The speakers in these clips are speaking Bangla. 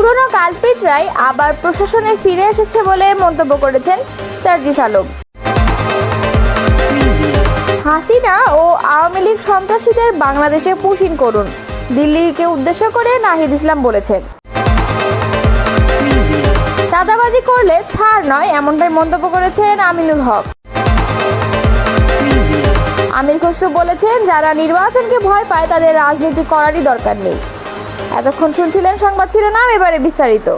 পুরনো কালপিটরাই আবার প্রশাসনে ফিরে এসেছে বলে মন্তব্য করেছেন সার্জিস আলম। হাসিনা ও আওয়ামী লীগ সন্ত্রাসীদের বাংলাদেশে পুশিং করুন, দিল্লিকে উদ্দেশ্য করে নাহিদ ইসলাম বলেছেন। চাঁদাবাজি করলে ছাড় নয়, এমনটাই মন্তব্য করেছেন আমিনুল হক। আমির খসরু বলেছেন, যারা নির্বাচনকে ভয় পায় তাদের রাজনীতি করারই দরকার নেই। এতক্ষণ শুনছিলেন সংবাদ শিরোনাম, এবারে বিস্তারিত।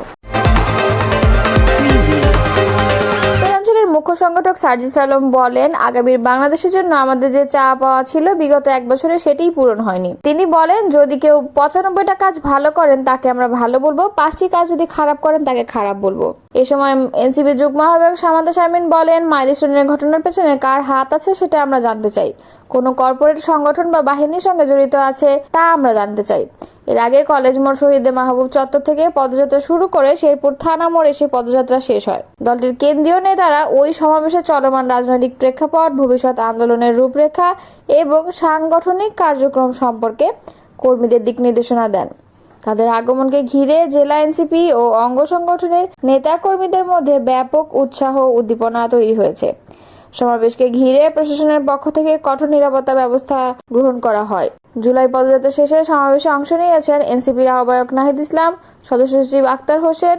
মুখ্য সংগঠক সার্জিস আলম বলেন, আগামীর বাংলাদেশের জন্য আমাদের যে চাওয়া পাওয়া ছিল বিগত 1 বছরে সেটাই পূরণ হয়নি। তিনি বলেন, যদি কেউ 95টা কাজ ভালো করেন তাকে আমরা ভালো বলবো, 5টি কাজ যদি খারাপ করেন তাকে খারাপ বলবো। এ সময় এনসিপি যুগ্ম আহ্বায়ক সামান্তা শারমিন বলেন, মাইলস্টোনের ঘটনার পেছনে কার হাত আছে সেটা আমরা জানতে চাই। কোন কর্পোরেট সংগঠন বা বাহিনীর সঙ্গে জড়িত আছে তা আমরা জানতে চাই। এর আগে কলেজ মোড় শহীদ মাহবুব চত্বর থেকে পদযাত্রা শুরু করে শেরপুর থানা মোড়ে এসে পদযাত্রা শেষ হয়। দলটির কেন্দ্রীয় নেতারা ওই সমাবেশে চলমান রাজনৈতিক প্রেক্ষাপট, ভবিষ্যৎ আন্দোলনের রূপরেখা এবং সাংগঠনিক কার্যক্রম সম্পর্কে কর্মীদের দিক নির্দেশনা দেন। তাদের আগমনকে ঘিরে জেলা এনসিপি ও অঙ্গ সংগঠনের নেতা কর্মীদের মধ্যে ব্যাপক উৎসাহ উদ্দীপনা তৈরি হয়েছে। সমাবেশকে ঘিরে প্রশাসনের পক্ষ থেকে কঠোর নিরাপত্তা ব্যবস্থা গ্রহণ করা হয়। জুলাই পদযাত্রা শেষে সমাবেশে অংশ নিয়েছেন এনসিপির আহ্বায়ক নাহিদ ইসলাম, সদস্য সচিব আক্তার হোসেন,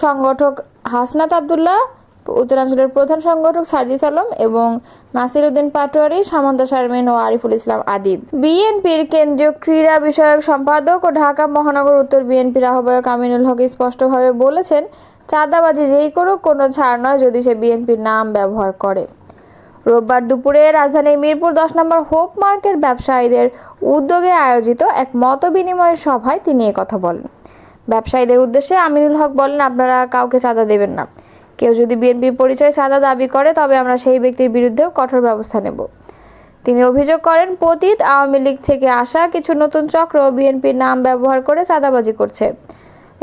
সংগঠক হাসনাত আবদুল্লাহ, উত্তরাঞ্চলের প্রধান সংগঠক সার্জিস আলম এবং নাসির উদ্দিন পাটোয়ারি, সামান্তা শারমিন ও আরিফুল ইসলাম আদিব। বিএনপির কেন্দ্রীয় ক্রীড়া বিষয়ক সম্পাদক ও ঢাকা মহানগর উত্তর বিএনপির আহ্বায়ক আমিনুল হক স্পষ্টভাবে বলেছেন, চাঁদাবাজি যেই করুক কোনো ছাড় নয় যদি সে বিএনপির নাম ব্যবহার করে। রোববার দুপুরে রাজধানীর মিরপুর 10 নম্বর হোপ মার্কেট ব্যবসায়ীদের উদ্যোগে আয়োজিত এক মত বিনিময় সভায় তিনি কথা বলেন। ব্যবসায়ীদের উদ্দেশ্যে আমিনুল হক বলেন, আপনারা কাউকে চাঁদা দেবেন না। কেউ যদি বিএনপির পরিচয় চাঁদা দাবি করে তবে আমরা সেই ব্যক্তির বিরুদ্ধেও কঠোর ব্যবস্থা নেব। তিনি অভিযোগ করেন, পতিত আওয়ামী লীগ থেকে আসা কিছু নতুন চক্র বিএনপির নাম ব্যবহার করে চাঁদাবাজি করছে।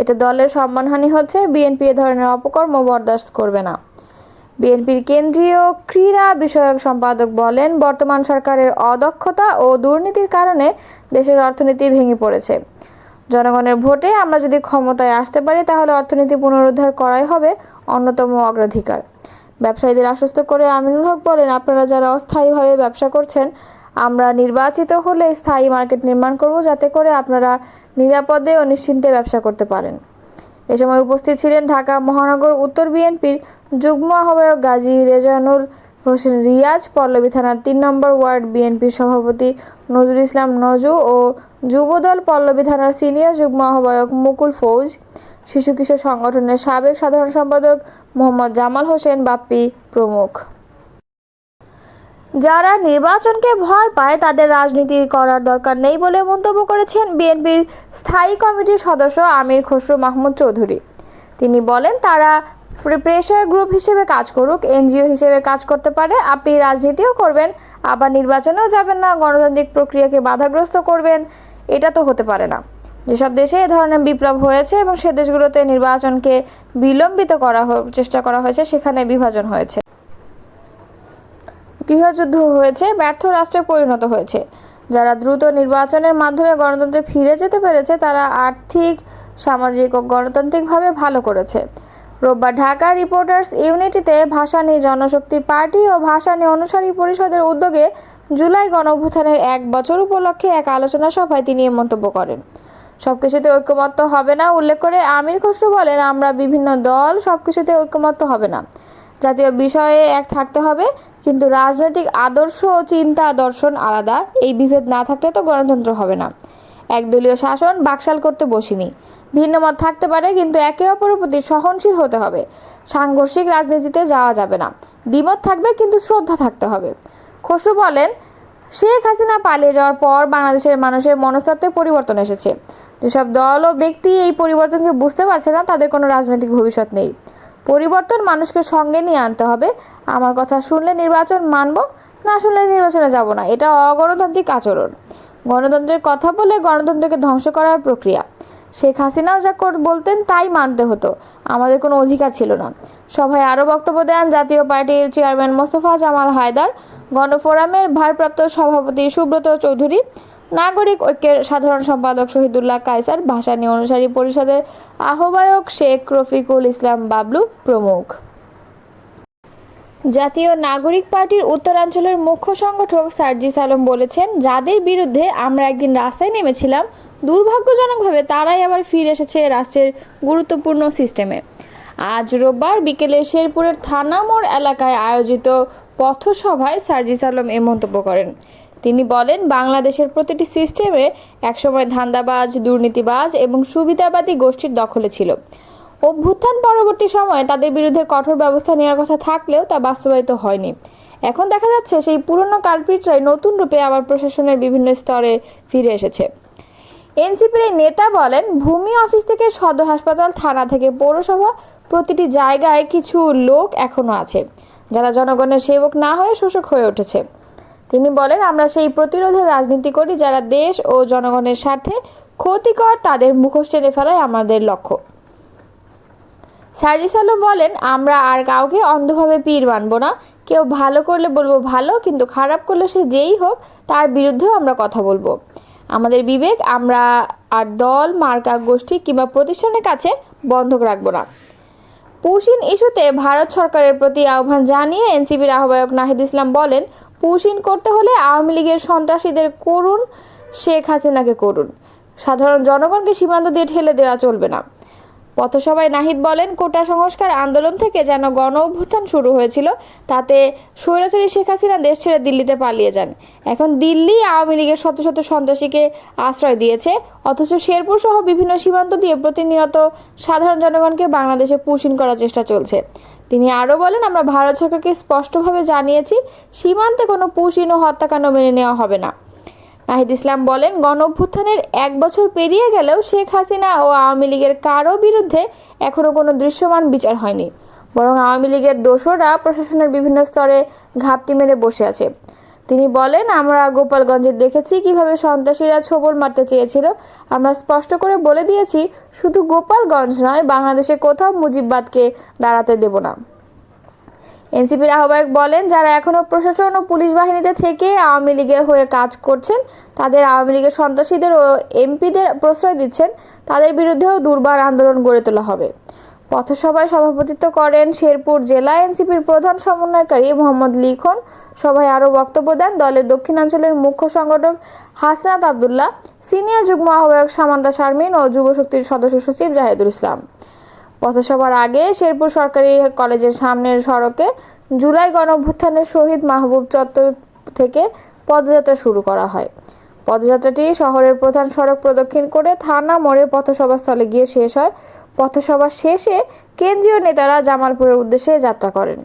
এতে দলের সম্মানহানি হচ্ছে। বিএনপি এ ধরনের অপকর্ম বরদাস্ত করবে না। বিএনপির কেন্দ্রীয় ক্রীড়া বিষয়ক সম্পাদক বলেন, বর্তমান সরকারের অদক্ষতা ও দুর্নীতির কারণে দেশের অর্থনীতি ভেঙে পড়েছে। জনগণের ভোটে আমরা যদি ক্ষমতায় আসতে পারি তাহলে অর্থনীতি পুনরুদ্ধার করাই হবে অন্যতম অগ্রাধিকার। ব্যবসায়ীদের আশ্বস্ত করে আমিনুল হক বলেন, আপনারা যারা অস্থায়ীভাবে ব্যবসা করছেন, আমরা নির্বাচিত হলে স্থায়ী মার্কেট নির্মাণ করব যাতে করে আপনারা নিরাপদে ও নিশ্চিন্তে ব্যবসা করতে পারেন। এ সময় উপস্থিত ছিলেন ঢাকা মহানগর উত্তর বিএনপির যুগ্ম আহ্বায়ক গাজী রেজানুল হোসেন রিয়াজ, পল্লবী থানার 3 নম্বর ওয়ার্ড বিএনপির সভাপতি নজরুল ইসলাম নজু ও যুবদল পল্লবী থানার সিনিয়র যুগ্ম আহ্বায়ক মুকুল ফৌজ, শিশু কিশোর সংগঠনের সাবেক সাধারণ সম্পাদক মোহাম্মদ জামাল হোসেন বাপ্পি প্রমুখ। যারা নির্বাচনকে ভয় পায় তাদের রাজনীতি করার দরকার নেই বলে মন্তব্য করেছেন বিএনপির স্থায়ী কমিটির সদস্য আমির খসরু মাহমুদ চৌধুরী। তিনি বলেন, তারা প্রেশার গ্রুপ হিসেবে কাজ করুক, এনজিও হিসেবে কাজ করতে পারে। আপনি রাজনীতিও করবেন, আবার নির্বাচনেও যাবেন না, গণতান্ত্রিক প্রক্রিয়াকে বাধাগ্রস্ত করবেন, এটা তো হতে পারে না। যেসব দেশে এ ধরনের বিপ্লব হয়েছে এবং সে দেশগুলোতে নির্বাচনকে বিলম্বিত চেষ্টা করা হয়েছে, সেখানে বিভাজন হয়েছে, গৃহযুদ্ধ হয়েছে, ব্যর্থ রাষ্ট্রে পরিণত হয়েছে। যারা দ্রুত নির্বাচনের মাধ্যমে গণতন্ত্রে ফিরে যেতে পেরেছে তারা আর্থিক, সামাজিক ও গণতান্ত্রিকভাবে ভালো করেছে। রোববার ঢাকা রিপোর্টার্স ইউনিটিতে ভাসানী জনশক্তি পার্টি ও ভাসানী অনুসারী পরিষদের উদ্যোগে জুলাই গণঅভ্যুত্থানের 1 বছর উপলক্ষে এক আলোচনা সভায় তিনি এ মন্তব্য করেন। সবকিছুতে ঐক্যমত্য হবে না উল্লেখ করে আমির খসরু বলেন, আমরা বিভিন্ন দল সবকিছুতে ঐক্যমত্য হবে না, জাতীয় বিষয়ে এক থাকতে হবে, কিন্তু রাজনৈতিক আদর্শ ও চিন্তা দর্শন আলাদা। এই বিভেদ না থাকলে তো গণতন্ত্র হবে না। একদলীয় শাসন বাকশাল করতে বসিনি। ভিন্ন মত থাকতে পারে, কিন্তু একে অপরের প্রতি সহনশীল হতে হবে। সাংঘর্ষিক রাজনীতিতে যাওয়া যাবে না। দ্বিমত থাকবে, কিন্তু শ্রদ্ধা থাকতে হবে। খসরু বলেন, শেখ হাসিনা পালিয়ে যাওয়ার পর বাংলাদেশের মানুষের মনস্তত্ত্বে পরিবর্তন এসেছে। যেসব দল ও ব্যক্তি এই পরিবর্তনকে বুঝতে পারছে না তাদের কোনো রাজনৈতিক ভবিষ্যৎ নেই। পরিবর্তন মানুষকে সঙ্গে নিয়ে আনতে হবে। আমার কথা শুনলে নির্বাচন মানব, না শুনলে নির্বাচনে যাব না, এটা অগণতান্ত্রিক আচরণ। গণতন্ত্রের কথা বলে গণতন্ত্রকে ধ্বংস করার প্রক্রিয়া। শেখ হাসিনাও যা বলতেন তাই মানতে হতো, আমাদের কোনো অধিকার ছিল না। সভায় আরও বক্তব্য দেন জাতীয় পার্টির চেয়ারম্যান মোস্তফা জামাল হায়দার, গণফোরামের ভারপ্রাপ্ত সভাপতি সুব্রত চৌধুরী, নাগরিক ঐক্যের সাধারণ সম্পাদক শহীদুল্লাহ কায়সার, ভাসানী অনুসারী পরিষদের আহ্বায়ক শেখ রফিকুল ইসলাম বাবলু প্রমুখ। জাতীয় নাগরিক পার্টির উত্তরাঞ্চলের মুখ্য সংগঠক সার্জিস আলম বলেছেন, যাদের বিরুদ্ধে আমরা একদিন রাস্তায় নেমেছিলাম, দুর্ভাগ্যজনকভাবে তারাই আবার ফিরে এসেছে রাষ্ট্রের গুরুত্বপূর্ণ সিস্টেমে। আজ রোববার বিকেলে শেরপুরের থানা মোড় এলাকায় আয়োজিত পথসভায় সার্জিস আলম এ মন্তব্য করেন। তিনি বলেন, বাংলাদেশের প্রতিটি সিস্টেমে একসময় ধান্দাবাজ, দুর্নীতিবাজ এবং সুবিধাবাদী গোষ্ঠীর দখলে ছিল। অভ্যুত্থান পরবর্তী সময়ে তাদের বিরুদ্ধে কঠোর ব্যবস্থা নেওয়ার কথা থাকলেও তা বাস্তবায়িত হয়নি। এখন দেখা যাচ্ছে সেই পুরনো কালপিটরাই নতুন রূপে আবার প্রশাসনের বিভিন্ন স্তরে ফিরে এসেছে। এনসিপির এই নেতা বলেন, ভূমি অফিস থেকে সদর হাসপাতাল, থানা থেকে পৌরসভা, প্রতিটি জায়গায় কিছু লোক এখনো আছে যারা জনগণের সেবক না হয়ে শোষক হয়ে উঠেছে। তিনি বলেন, আমরা সেই প্রতিরোধের রাজনীতি করি, যারা দেশ ও জনগণের স্বার্থে ক্ষতিকর তাদের মুখোশ টেনে ফেলাই আমাদের লক্ষ্য। সার্জিস আলম বলেন, আমরা আর কাউকে অন্ধভাবে পীর মানব না। কেউ ভালো করলে বলবো ভালো, কিন্তু খারাপ করলে সে যেই হোক তার বিরুদ্ধেও আমরা কথা বলবো। আমাদের বিবেক আমরা আর দল, মার্কা, গোষ্ঠী কিংবা প্রতিষ্ঠানের কাছে বন্ধক রাখবো না। পুশিন ইস্যুতে ভারত সরকারের প্রতি আহ্বান জানিয়ে এনসিপির আহ্বায়ক নাহিদ ইসলাম বলেন, পুশিন করতে হলে আওয়ামী লীগের সন্ত্রাসীদের করুন, শেখ হাসিনাকে করুন, সাধারণ জনগণকে সীমান্ত দিয়ে ঠেলে দেওয়া চলবে না। পথসভায় নাহিদ বলেন, কোটা সংস্কার আন্দোলন থেকে যেন গণ অভ্যুত্থান শুরু হয়েছিল, তাতে স্বৈরাচারী শেখ হাসিনা দেশ ছেড়ে দিল্লিতে পালিয়ে যান। এখন দিল্লি আওয়ামী লীগের শত শত সন্ত্রাসীকে আশ্রয় দিয়েছে, অথচ শেরপুর সহ বিভিন্ন সীমান্ত দিয়ে প্রতিনিয়ত সাধারণ জনগণকে বাংলাদেশে পুশিন করার চেষ্টা চলছে। তিনি আরও বলেন, আমরা ভারত সরকারকে স্পষ্টভাবে জানিয়েছি, সীমান্তে কোনো পুশিন ও হত্যাকাণ্ড মেনে নেওয়া হবে না। নাহিদ ইসলাম বলেন, গণ অভ্যুত্থানের 1 বছর পেরিয়ে গেলেও শেখ হাসিনা ও আওয়ামী লীগের কারো বিরুদ্ধে এখনও কোনো দৃশ্যমান বিচার হয়নি, বরং আওয়ামী লীগের দোসররা প্রশাসনের বিভিন্ন স্তরে ঘাপটি মেরে বসে আছে। তিনি বলেন, আমরা গোপালগঞ্জে দেখেছি কিভাবে সন্ত্রাসীরা ছোবল মারতে চেয়েছিল। আমরা স্পষ্ট করে বলে দিয়েছি, শুধু গোপালগঞ্জ নয়, বাংলাদেশে কোথাও মুজিববাদকে দাঁড়াতে দেব না। এনসিপির আহ্বায়ক বলেন, যারা এখনও প্রশাসন ও পুলিশ বাহিনীতে থেকে আওয়ামী লীগের হয়ে কাজ করছেন, তাদের আওয়ামী লীগের সন্ত্রাসীদের ও এমপিদের প্রশ্রয় দিচ্ছেন, তাদের বিরুদ্ধেও দুর্বার আন্দোলন গড়ে তোলা হবে। পথসভায় সভাপতিত্ব করেন শেরপুর জেলা এনসিপির প্রধান সমন্বয়কারী মোহাম্মদ লিখন। সভায় আরও বক্তব্য দেন দলের দক্ষিণাঞ্চলের মুখ্য সংগঠক হাসনাত আবদুল্লাহ, সিনিয়র যুগ্ম আহ্বায়ক সামান্তা শারমিন ও যুবশক্তির সদস্য সচিব জাহিদুল ইসলাম। পথসভার আগে শেরপুর সরকারি কলেজের সামনের সড়কে জুলাই গণঅভ্যুত্থানের শহীদ মাহবুব চত্বর থেকে পদযাত্রা শুরু করা হয়। পদযাত্রাটি শহরের প্রধান সড়ক প্রদক্ষিণ করে থানা মোড়ে পথসভাস্থলে গিয়ে শেষ হয়। পথসভা শেষে কেন্দ্রীয় নেতারা জামালপুরের উদ্দেশ্যে যাত্রা করেন।